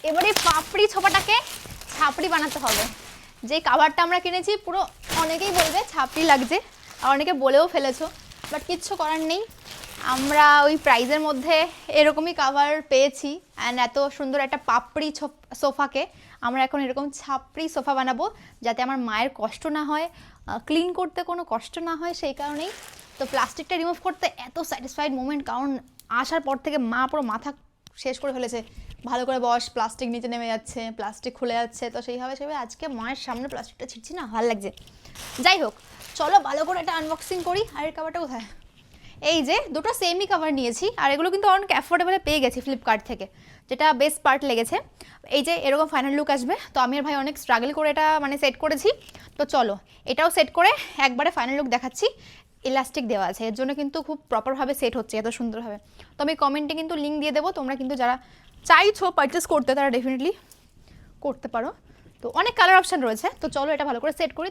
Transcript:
এবারে পাপড়ি ছোপাটাকে ছাপড়ি বানাতে হবে। যে কাভারটা আমরা কিনেছি পুরো অনেকেই বলবে ছাপড়ি লাগছে, আর অনেকে বলেও ফেলেছো, বাট কিচ্ছু করার নেই। আমরা ওই প্রাইজের মধ্যে এরকমই কাভার পেয়েছি, অ্যান্ড এত সুন্দর একটা পাপড়ি সোফাকে আমরা এখন এরকম ছাপড়ি সোফা বানাবো, যাতে আমার মায়ের কষ্ট না হয়, ক্লিন করতে কোনো কষ্ট না হয়, সেই কারণেই। তো প্লাস্টিকটা রিমুভ করতে এত স্যাটিসফাইড মোমেন্ট, কারণ আসার পর থেকে মা পুরো মাথা শেষ করে ফেলেছে, ভালো করে বস, প্লাস্টিক নিচে নেমে যাচ্ছে, প্লাস্টিক খুলে যাচ্ছে। তো সেইভাবে আজকে মায়ের সামনে প্লাস্টিকটা ছিটছি না, ভালো লাগছে। যাই হোক, চলো ভালো করে এটা আনবক্সিং করি। আর এর কাভারটা কোথায়? এই যে দুটো সেমই কাভার নিয়েছি, আর এগুলো কিন্তু অনেক অ্যাফোর্ডেবলে পেয়ে গেছি ফ্লিপকার্ট থেকে, যেটা বেস্ট পার্ট লেগেছে। এই যে এরকম ফাইনাল লুক আসবে। তো আমি আর ভাই অনেক স্ট্রাগল করে এটা মানে সেট করেছি। তো চলো এটাও সেট করে একবারে ফাইনাল লুক দেখাচ্ছি। ইলাস্টিক দেওয়া আছে, এর জন্য কিন্তু খুব প্রপারভাবে সেট হচ্ছে এত সুন্দরভাবে। তো আমি কমেন্টে কিন্তু লিঙ্ক দিয়ে দেবো, তোমরা কিন্তু যারা চাইছো পারচেস করতে তারা ডেফিনেটলি করতে পারো। তো অনেক কালার অপশান রয়েছে। তো চলো এটা ভালো করে সেট করি।